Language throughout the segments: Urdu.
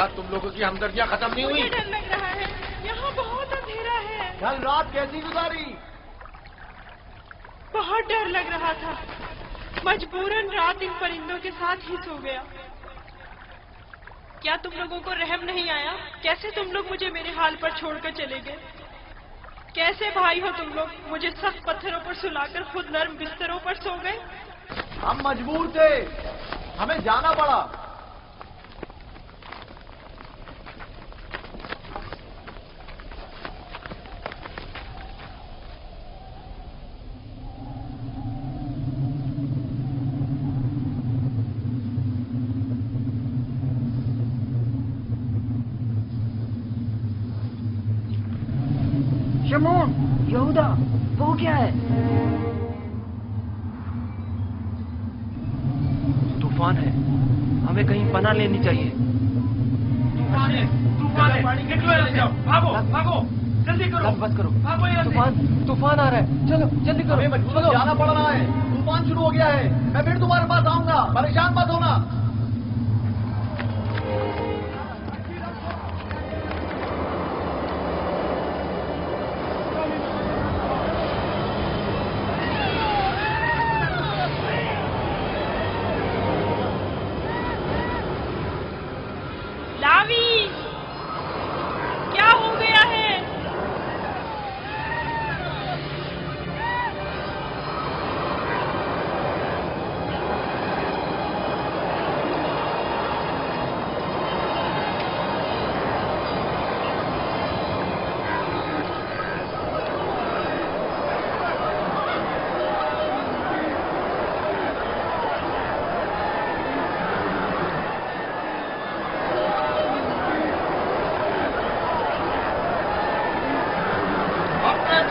کیا تم لوگوں کی ہمدردیاں ختم نہیں ہوئی؟ مجھے ڈر لگ رہا ہے، یہاں بہت اندھیرا ہے۔ کل رات کیسی گزاری؟ بہت ڈر لگ رہا تھا، مجبوراً رات ان پرندوں کے ساتھ ہی سو گیا۔ کیا تم لوگوں کو رحم نہیں آیا؟ کیسے تم لوگ مجھے میرے حال پر چھوڑ کر چلے گئے؟ کیسے بھائی ہو تم لوگ؟ مجھے سخت پتھروں پر سلا کر خود نرم بستروں پر سو گئے۔ ہم مجبور تھے، ہمیں جانا پڑا۔ شمعون، یہودا، وہ کیا ہے؟ طوفان ہے، ہمیں کہیں پناہ لینی چاہیے۔ طوفان ہے، طوفان ہے، نکلو یہاں سے، بھاگو بھاگو، جلدی کرو، بس کرو، بھاگو یہاں سے۔ طوفان آ رہا ہے، چلو جلدی کرو۔ ہمیں مجبور جانا پڑ رہا ہے، طوفان شروع ہو گیا ہے۔ میں پھر تمہارے پاس آؤں گا، پریشان مت ہونا۔ لاوی، کیا ہو گیا ہے؟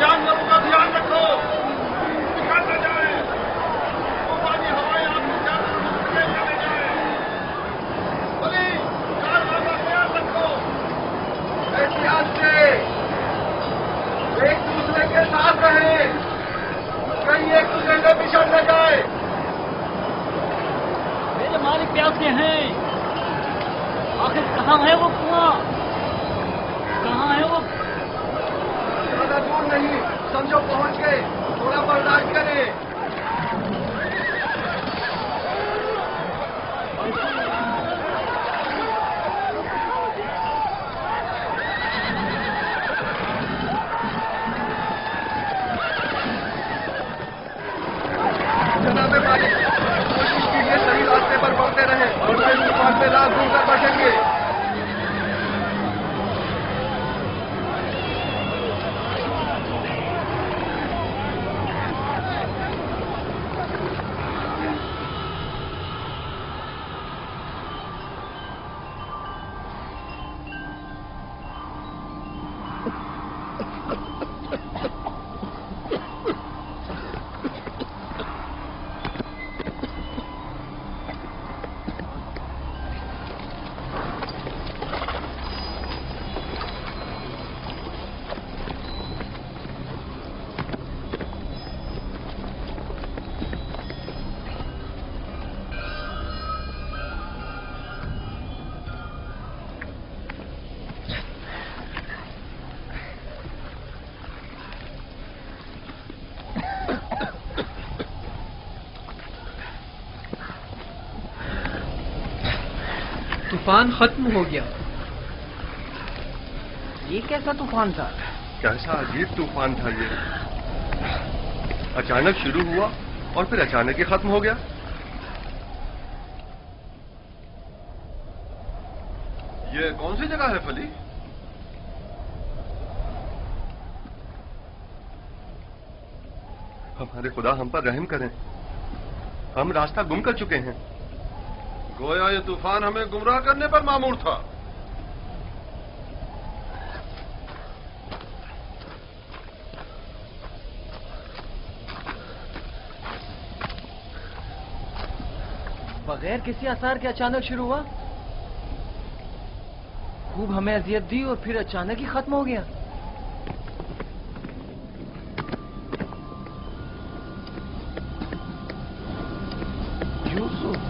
جانوروں کا دھیان رکھو، نکل نہ جائے، طوفانی ہوائیں آپ کے جانوروں کو پکڑے نہ لے جائیں۔ بولی جانوروں کا خیال رکھو، احتیاط سے ایک دوسرے کے ساتھ رہیں، کہیں ایک دوسرے سے بچھڑ نہ جائے۔ میرے مالک پیاسے ہیں، آخر کہاں ہے وہ کنواں؟ کہاں ہے وہ؟ زیادہ دور نہیں، سمجھو پہنچ گئے، تھوڑا برداشت کریں۔ جناب مالک، کوشش کیجیے صحیح راستے پر بڑھتے رہیں اور میں اس طوفان سے راہ ڈھونڈ کر بچیں گے۔ طوفان ختم ہو گیا۔ یہ کیسا طوفان تھا؟ کیسا عجیب طوفان تھا یہ، اچانک شروع ہوا اور پھر اچانک ہی ختم ہو گیا۔ یہ کون سی جگہ ہے فلی؟ ہمارے خدا ہم پر رحم کریں، ہم راستہ گم کر چکے ہیں۔ گویا یہ طوفان ہمیں گمراہ کرنے پر مامور تھا۔ بغیر کسی آثار کے اچانک شروع ہوا، خوب ہمیں اذیت دی اور پھر اچانک ہی ختم ہو گیا۔ یوسف،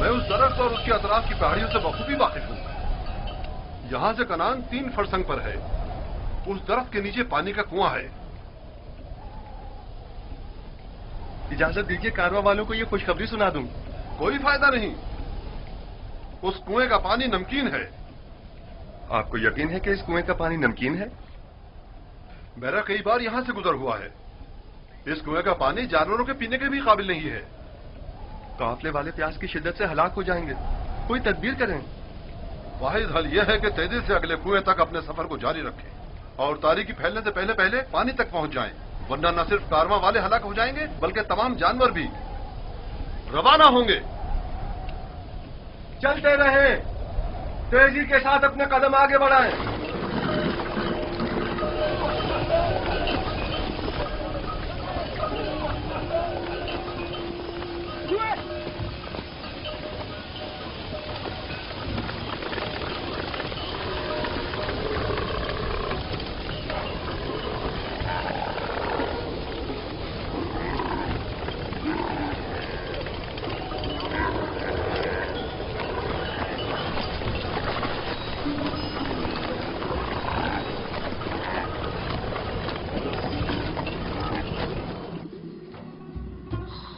میں اس درخت اور اس کے اطراف کی پہاڑیوں سے بخوبی واقف ہوں. یہاں سے کنان 3 فرسنگ پر ہے. اس درخت کے نیچے پانی کا کنواں ہے. اجازت دیجیے کارواں والوں کو یہ خوشخبری سنا دوں. کوئی فائدہ نہیں. اس کنویں کا پانی نمکین ہے. آپ کو یقین ہے کہ اس کنویں کا پانی نمکین ہے؟ میرا کئی بار یہاں سے گزر ہوا ہے. اس کنویں کا پانی جانوروں کے پینے کے بھی قابل نہیں ہے. قافلے والے پیاس کی شدت سے ہلاک ہو جائیں گے. کوئی تدبیر کریں. واحد حل یہ ہے کہ تیزی سے اگلے کنویں تک اپنے سفر کو جاری رکھیں اور تاریکی پھیلنے سے پہلے پہلے پانی تک پہنچ جائیں، ورنہ نہ صرف کارواں والے ہلاک ہو جائیں گے بلکہ تمام جانور بھی روانہ ہوں گے. چلتے رہیں، تیزی کے ساتھ اپنے قدم آگے بڑھائیں.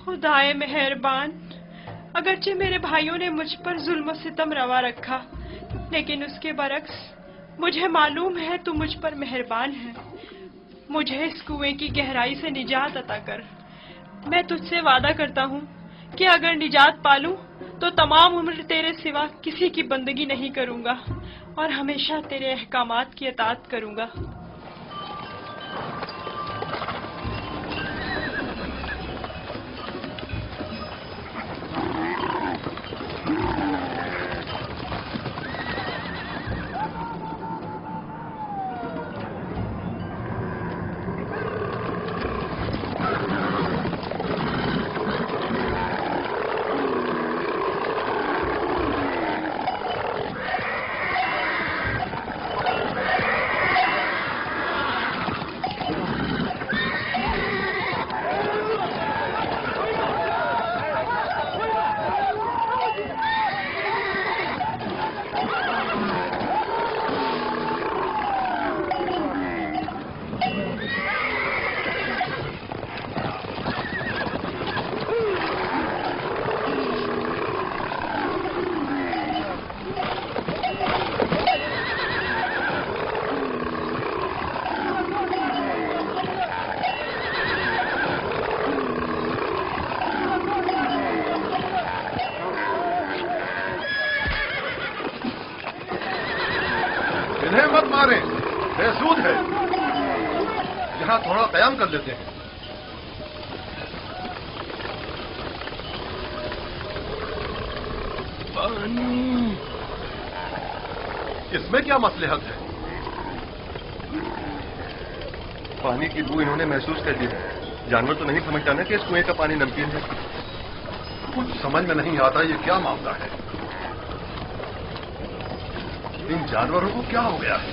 خدائے مہربان، اگرچہ میرے بھائیوں نے مجھ پر ظلم و ستم روا رکھا، لیکن اس کے برعکس مجھے معلوم ہے تو مجھ پر مہربان ہے. مجھے اس کنویں کی گہرائی سے نجات عطا کر. میں تجھ سے وعدہ کرتا ہوں کہ اگر نجات پالوں تو تمام عمر تیرے سوا کسی کی بندگی نہیں کروں گا اور ہمیشہ تیرے احکامات کی اطاعت کروں گا. انہیں مت ماریں، بے سود ہے. یہاں تھوڑا قیام کر لیتے ہیں. پانی. اس میں کیا مصلحت ہے؟ پانی کی بو انہوں نے محسوس کر لی. جانور تو نہیں سمجھتا نا کہ اس کنویں کا پانی نمکین ہے. کچھ سمجھ میں نہیں آتا یہ کیا معاملہ ہے. ان جانوروں کو کیا ہو گیا ہے؟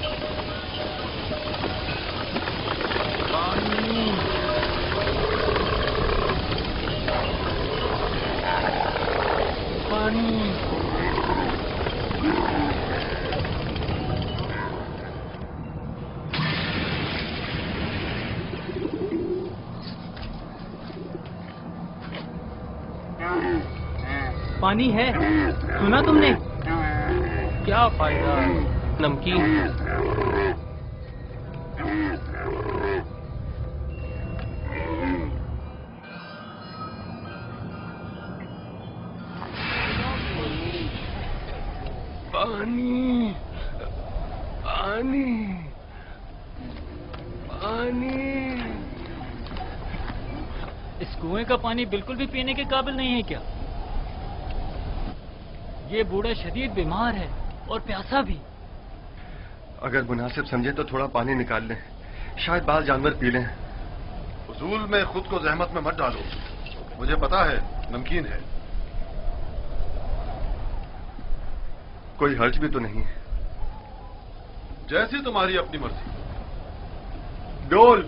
پانی. پانی. پانی ہے، سنا تم نے؟ کیا فائدہ، نمکین ہے. پانی. پانی. پانی. اس کنویں کا پانی بالکل بھی پینے کے قابل نہیں ہے کیا؟ یہ بوڑھا شدید بیمار ہے اور پیاسا بھی. اگر مناسب سمجھے تو تھوڑا پانی نکال لیں، شاید بعض جانور پی لیں. فضول میں خود کو زحمت میں مت ڈالو، مجھے پتا ہے نمکین ہے. کوئی حرج بھی تو نہیں. جیسی تمہاری اپنی مرضی. ڈول.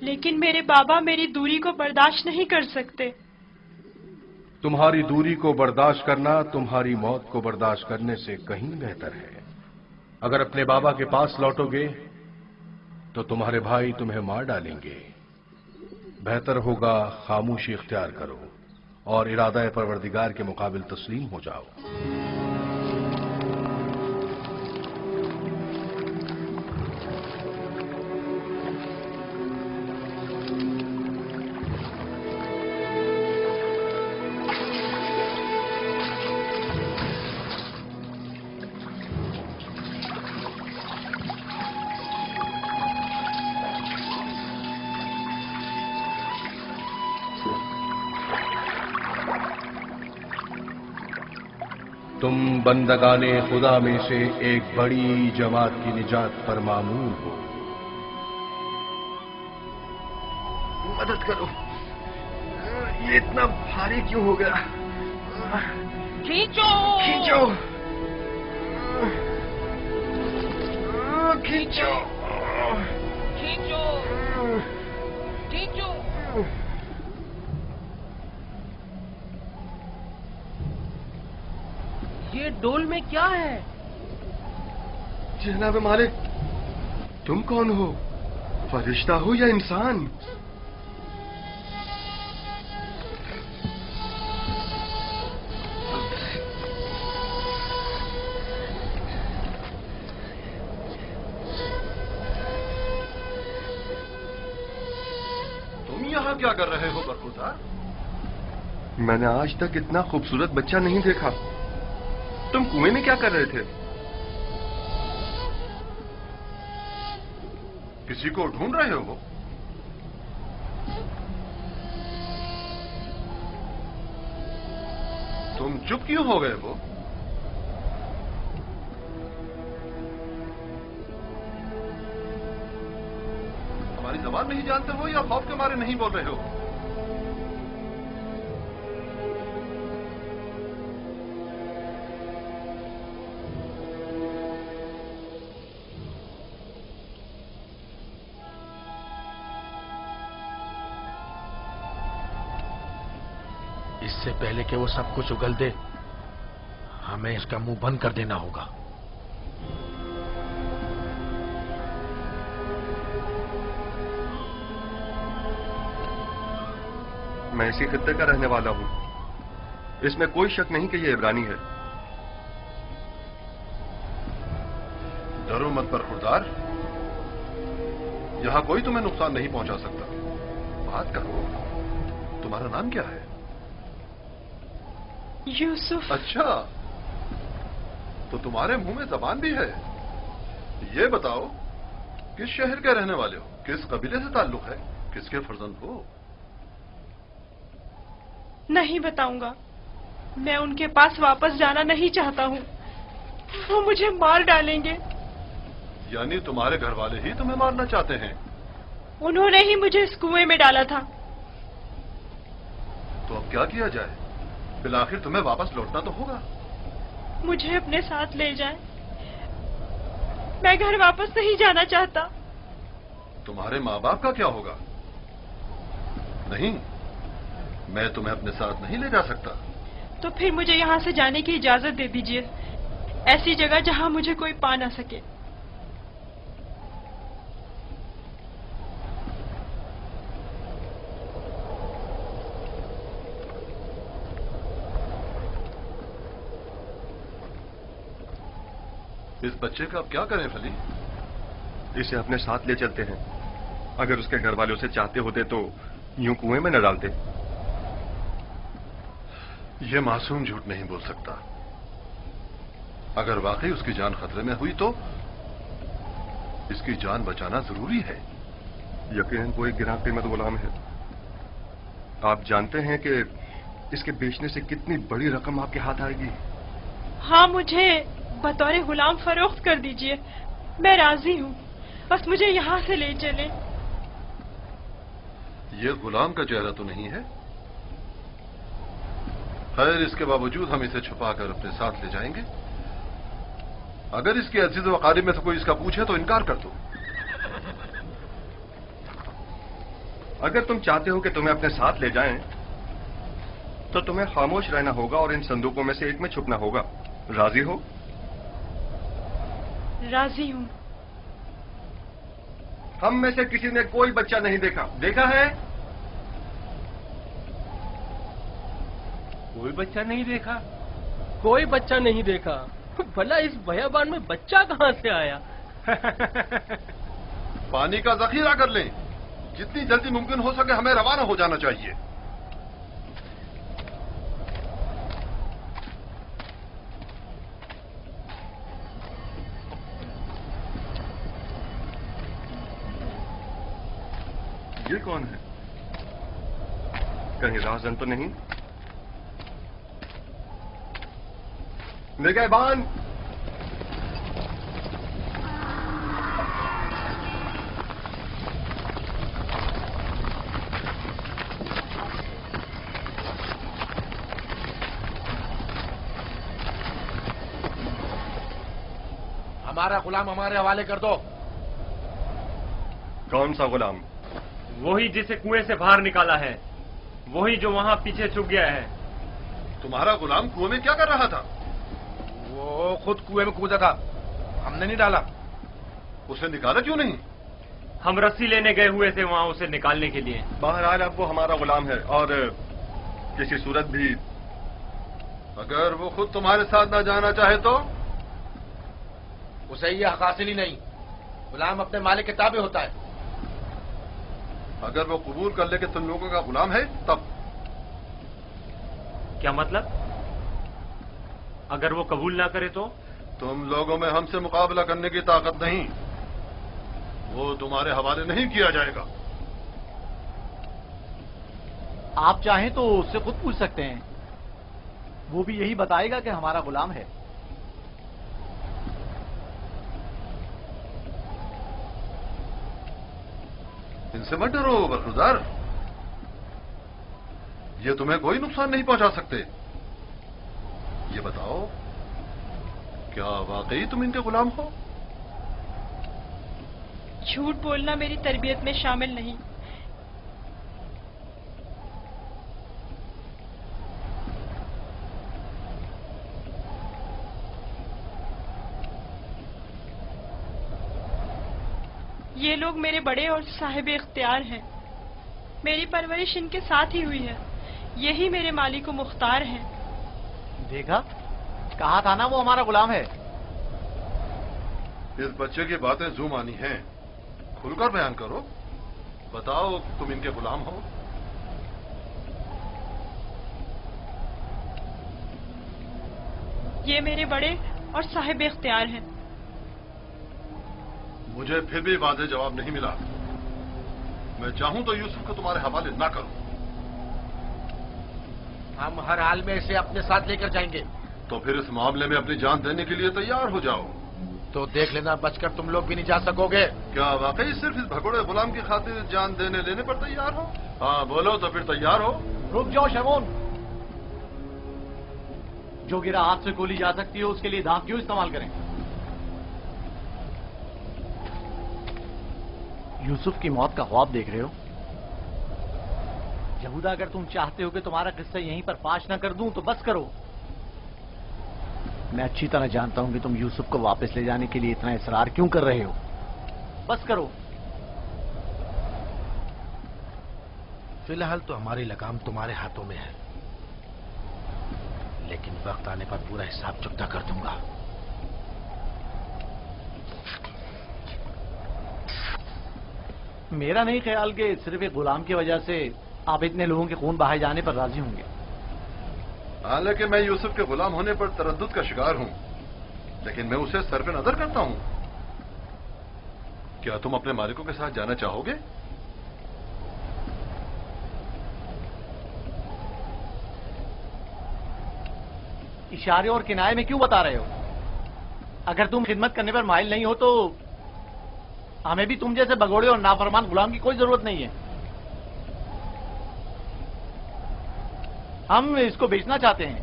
لیکن میرے بابا میری دوری کو برداشت نہیں کر سکتے. تمہاری دوری کو برداشت کرنا تمہاری موت کو برداشت کرنے سے کہیں بہتر ہے. اگر اپنے بابا کے پاس لوٹو گے تو تمہارے بھائی تمہیں مار ڈالیں گے. بہتر ہوگا خاموشی اختیار کرو اور ارادہ پروردگار کے مقابل تسلیم ہو جاؤ. تم بندگان خدا میں سے ایک بڑی جماعت کی نجات پر مامور ہو. مدد کرو، یہ اتنا بھاری کیوں ہو گیا؟ کھینچو کھینچو کھینچو کھینچو کھینچو. یہ ڈول میں کیا ہے؟ جناب مالک، تم کون ہو؟ فرشتہ ہو یا انسان؟ تم یہاں کیا کر رہے ہو برخوردار؟ میں نے آج تک اتنا خوبصورت بچہ نہیں دیکھا. تم کنویں میں کیا کر رہے تھے؟ کسی کو ڈھونڈ رہے ہو؟ تم چپ کیوں ہو گئے ہو؟ ہماری زبان نہیں جانتے ہو یا خوف کے مارے نہیں بول رہے ہو؟ اس سے پہلے کہ وہ سب کچھ اگل دے ہمیں اس کا منہ بند کر دینا ہوگا. میں اسی خطے کا رہنے والا ہوں. اس میں کوئی شک نہیں کہ یہ عبرانی ہے. ڈرو مت برخوردار، یہاں کوئی تمہیں نقصان نہیں پہنچا سکتا. بات کرو، تمہارا نام کیا ہے؟ یوسف. اچھا، تو تمہارے منہ میں زبان بھی ہے. یہ بتاؤ کس شہر کے رہنے والے ہو؟ کس قبیلے سے تعلق ہے؟ کس کے فرزند ہو؟ نہیں بتاؤں گا. میں ان کے پاس واپس جانا نہیں چاہتا ہوں. وہ مجھے مار ڈالیں گے. یعنی تمہارے گھر والے ہی تمہیں مارنا چاہتے ہیں؟ انہوں نے ہی مجھے اس کنویں میں ڈالا تھا. تو اب کیا کیا جائے؟ بالآخر تمہیں واپس لوٹنا تو ہوگا. مجھے اپنے ساتھ لے جائیں. میں گھر واپس نہیں جانا چاہتا. تمہارے ماں باپ کا کیا ہوگا؟ نہیں، میں تمہیں اپنے ساتھ نہیں لے جا سکتا. تو پھر مجھے یہاں سے جانے کی اجازت دے دیجیے. ایسی جگہ جہاں مجھے کوئی پا نہ سکے. اس بچے کا اب کیا کریں فلی؟ اسے اپنے ساتھ لے چلتے ہیں. اگر اس کے گھر والے اسے چاہتے ہوتے تو یوں کنویں میں نہ ڈالتے. یہ معصوم جھوٹ نہیں بول سکتا. اگر واقعی اس کی جان خطرے میں ہوئی تو اس کی جان بچانا ضروری ہے. یقیناً وہ ایک گراں قیمت غلام ہے. آپ جانتے ہیں کہ اس کے بیچنے سے کتنی بڑی رقم آپ کے ہاتھ آئے گی. ہاں، مجھے بطور غلام فروخت کر دیجئے. میں راضی ہوں. بس مجھے یہاں سے لے چلیں. یہ غلام کا چہرہ تو نہیں ہے. خیر، اس کے باوجود ہم اسے چھپا کر اپنے ساتھ لے جائیں گے. اگر اس کے عزیز و اقارب میں سے کوئی اس کا پوچھے تو انکار کر دو. اگر تم چاہتے ہو کہ تمہیں اپنے ساتھ لے جائیں تو تمہیں خاموش رہنا ہوگا اور ان صندوقوں میں سے ایک میں چھپنا ہوگا. راضی ہو؟ راضی ہوں. ہم میں سے کسی نے کوئی بچہ نہیں دیکھا. دیکھا ہے؟ کوئی بچہ نہیں دیکھا. کوئی بچہ نہیں دیکھا. بھلا اس بیابان میں بچہ کہاں سے آیا؟ پانی کا ذخیرہ کر لیں. جتنی جلدی ممکن ہو سکے ہمیں روانہ ہو جانا چاہیے. یہ کون ہے؟ کہیں راہزن تو نہیں؟ نگہبان! ہمارا غلام ہمارے حوالے کر دو. کون سا غلام؟ وہی جسے کنویں سے باہر نکالا ہے، وہی جو وہاں پیچھے چھپ گیا ہے. تمہارا غلام کنویں میں کیا کر رہا تھا؟ وہ خود کنویں میں کودا تھا، ہم نے نہیں ڈالا. اسے نکالا کیوں نہیں؟ ہم رسی لینے گئے ہوئے تھے وہاں اسے نکالنے کے لیے. بہرحال اب وہ ہمارا غلام ہے اور کسی صورت بھی اگر وہ خود تمہارے ساتھ نہ جانا چاہے تو؟ اسے یہ حق حاصل ہی نہیں. غلام اپنے مالک کے تابع ہوتا ہے. اگر وہ قبول کر لے کہ تم لوگوں کا غلام ہے تب؟ کیا مطلب؟ اگر وہ قبول نہ کرے تو؟ تم لوگوں میں ہم سے مقابلہ کرنے کی طاقت نہیں. وہ تمہارے حوالے نہیں کیا جائے گا. آپ چاہیں تو اس سے خود پوچھ سکتے ہیں، وہ بھی یہی بتائے گا کہ ہمارا غلام ہے. ان سے مت ڈرو برخوردار، یہ تمہیں کوئی نقصان نہیں پہنچا سکتے. یہ بتاؤ کیا واقعی تم ان کے غلام ہو؟ جھوٹ بولنا میری تربیت میں شامل نہیں. یہ لوگ میرے بڑے اور صاحب اختیار ہیں. میری پرورش ان کے ساتھ ہی ہوئی ہے. یہی میرے مالک و مختار ہیں. دیکھا، کہا تھا نا وہ ہمارا غلام ہے. اس بچے کی باتیں زو مانی ہیں. کھل کر بیان کرو. بتاؤ تم ان کے غلام ہو. یہ میرے بڑے اور صاحب اختیار ہیں. مجھے پھر بھی واضح جواب نہیں ملا. میں چاہوں تو یوسف کو تمہارے حوالے نہ کروں. ہم ہر حال میں اسے اپنے ساتھ لے کر جائیں گے. تو پھر اس معاملے میں اپنی جان دینے کے لیے تیار ہو جاؤ. تو دیکھ لینا بچ کر تم لوگ بھی نہیں جا سکو گے. کیا واقعی صرف اس بھگوڑے غلام کی خاطر جان دینے لینے پر تیار ہو؟ ہاں بولو تو پھر تیار ہو. رک جاؤ شمون. جو گرا ہاتھ سے گولی جا سکتی ہے اس کے لیے دھاک کیوں استعمال کریں؟ یوسف کی موت کا خواب دیکھ رہے ہو؟ یہودا اگر تم چاہتے ہو کہ تمہارا قصہ یہیں پر پاش نہ کر دوں تو بس کرو. میں اچھی طرح جانتا ہوں کہ تم یوسف کو واپس لے جانے کے لیے اتنا اصرار کیوں کر رہے ہو. بس کرو. فی الحال تو ہماری لگام تمہارے ہاتھوں میں ہے، لیکن وقت آنے پر پورا حساب چکتا کر دوں گا. میرا نہیں خیال کہ صرف ایک غلام کی وجہ سے آپ اتنے لوگوں کے خون بہائے جانے پر راضی ہوں گے. حالانکہ میں یوسف کے غلام ہونے پر تردد کا شکار ہوں، لیکن میں اسے صرف نظر کرتا ہوں. کیا تم اپنے مالکوں کے ساتھ جانا چاہو گے؟ اشارے اور کنائے میں کیوں بتا رہے ہو؟ اگر تم خدمت کرنے پر مائل نہیں ہو تو ہمیں بھی تم جیسے بگوڑے اور نافرمان غلام کی کوئی ضرورت نہیں ہے. ہم اس کو بیچنا چاہتے ہیں.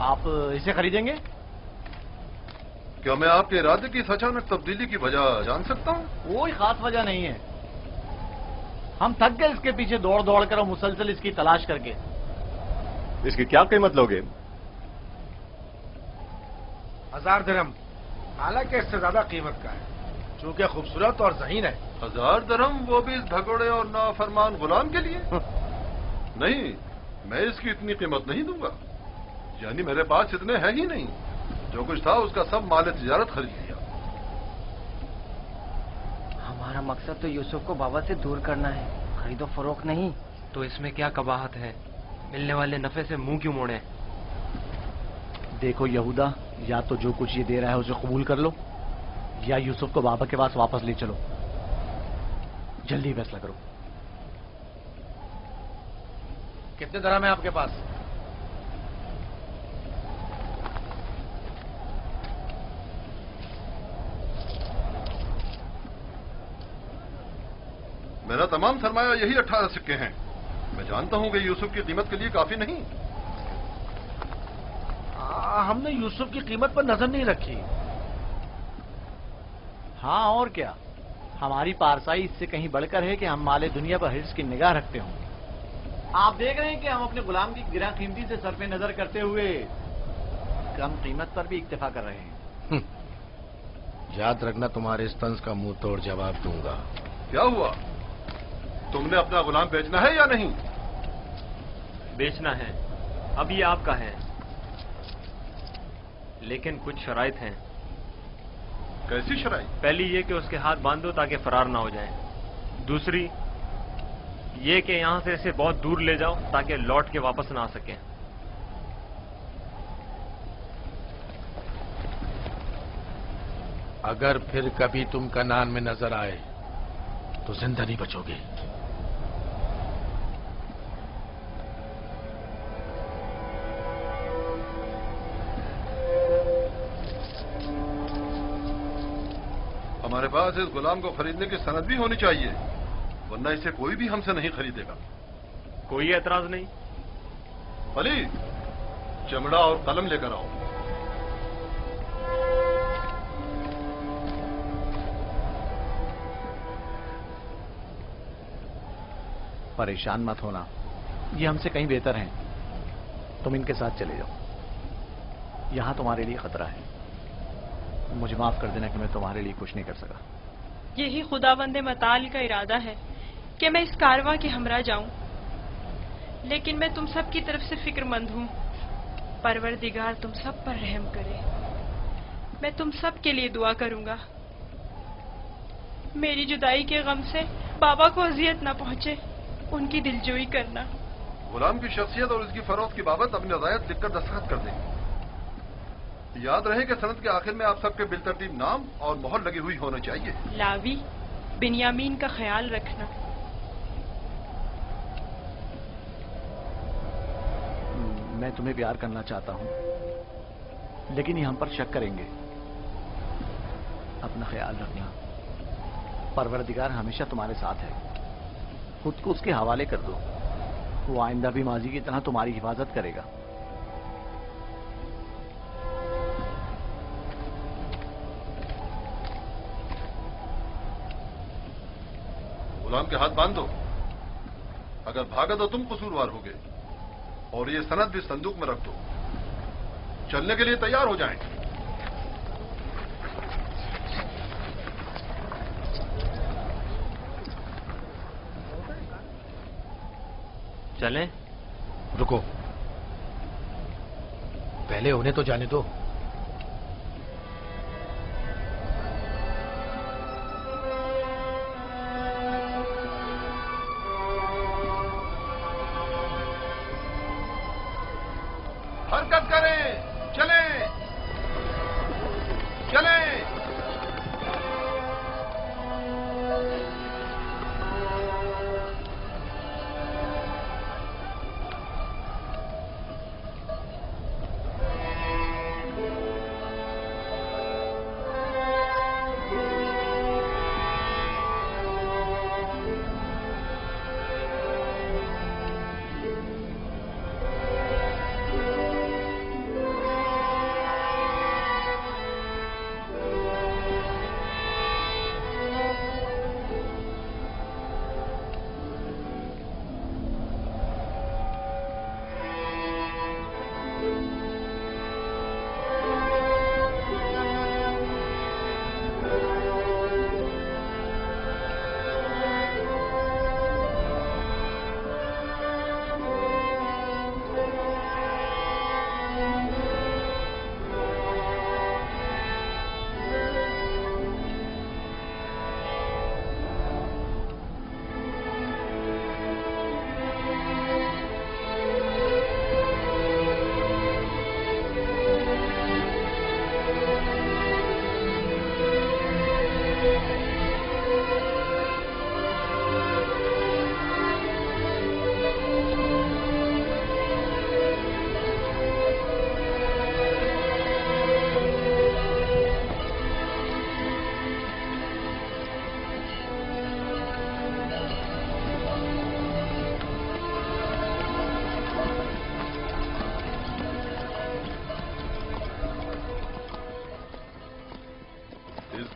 آپ اسے خریدیں گے؟ کیا میں آپ کے ارادے کی اس اچانک تبدیلی کی وجہ جان سکتا ہوں؟ کوئی خاص وجہ نہیں ہے. ہم تھک گئے اس کے پیچھے دوڑ دوڑ کر اور مسلسل اس کی تلاش کر کے. اس کی کیا قیمت لوگے؟ 1000 درہم، حالانکہ اس سے زیادہ قیمت کا ہے چونکہ خوبصورت اور ذہین ہے. 1000 درہم، وہ بھی اس بھگوڑے اور نافرمان غلام کے لیے؟ نہیں، میں اس کی اتنی قیمت نہیں دوں گا. یعنی میرے پاس اتنے ہیں ہی نہیں. جو کچھ تھا اس کا سب مال تجارت خرید لیا. ہمارا مقصد تو یوسف کو بابا سے دور کرنا ہے، خرید و فروخت نہیں. تو اس میں کیا قباحت ہے؟ ملنے والے نفع سے منہ کیوں موڑے؟ دیکھو یہودا، یا تو جو کچھ یہ دے رہا ہے اسے قبول کر لو، یا یوسف کو بابا کے پاس واپس لے چلو. جلدی فیصلہ کرو. کتنے درہم ہے آپ کے پاس؟ میرا تمام سرمایہ یہی 18 سکے ہیں. میں جانتا ہوں کہ یوسف کی قیمت کے لیے کافی نہیں. ہم نے یوسف کی قیمت پر نظر نہیں رکھی. ہاں اور کیا، ہماری پارسائی اس سے کہیں بڑھ کر ہے کہ ہم مال دنیا پر حرص کی نگاہ رکھتے ہوں. آپ دیکھ رہے ہیں کہ ہم اپنے غلام کی گراں قیمتی سے صرف نظر کرتے ہوئے کم قیمت پر بھی اکتفا کر رہے ہیں. یاد رکھنا، تمہارے اس طنز کا منہ توڑ جواب دوں گا. کیا ہوا؟ تم نے اپنا غلام بیچنا ہے یا نہیں؟ بیچنا ہے، اب یہ آپ کا ہے، لیکن کچھ شرائط ہیں. کیسی شرائط؟ پہلی یہ کہ اس کے ہاتھ باندھ دو تاکہ فرار نہ ہو جائے. دوسری یہ کہ یہاں سے اسے بہت دور لے جاؤ تاکہ لوٹ کے واپس نہ آ سکے. اگر پھر کبھی تم کنعان میں نظر آئے تو زندہ نہیں بچو گے. ہمارے پاس اس غلام کو خریدنے کی سند بھی ہونی چاہیے، ورنہ اسے کوئی بھی ہم سے نہیں خریدے گا. کوئی اعتراض نہیں؟ علی، چمڑا اور قلم لے کر آؤ. پریشان مت ہونا، یہ ہم سے کہیں بہتر ہیں. تم ان کے ساتھ چلے جاؤ. یہاں تمہارے لیے خطرہ ہے. مجھے معاف کر دینا کہ میں تمہارے لیے کچھ نہیں کر سکا. یہی خداوند متعال کا ارادہ ہے کہ میں اس کارواں کے ہمراہ جاؤں، لیکن میں تم سب کی طرف سے فکر مند ہوں. پروردگار تم سب پر رحم کرے. میں تم سب کے لیے دعا کروں گا. میری جدائی کے غم سے بابا کو اذیت نہ پہنچے، ان کی دلجوئی کرنا. غلام کی شخصیت اور اس کی فروخت کی بابت اپنی رضایت لکھ کر دستخط کر دیں. یاد رہے کہ سند کے آخر میں آپ سب کے بالترتیب نام اور مہر لگی ہوئی ہونا چاہیے. لاوی، بنیامین کا خیال رکھنا. میں تمہیں پیار کرنا چاہتا ہوں، لیکن یہ ہم پر شک کریں گے. اپنا خیال رکھنا. پروردگار ہمیشہ تمہارے ساتھ ہے. خود کو اس کے حوالے کر دو. وہ آئندہ بھی ماضی کی طرح تمہاری حفاظت کرے گا. غلام کے ہاتھ باندھ دو. اگر بھاگا تو تم قصوروار ہوگے، اور یہ سند بھی صندوق میں رکھ دو. چلنے کے لیے تیار ہو جائیں. چلیں؟ رکو، پہلے انہیں تو جانے دو. حرکت کریں، چلیں چلیں.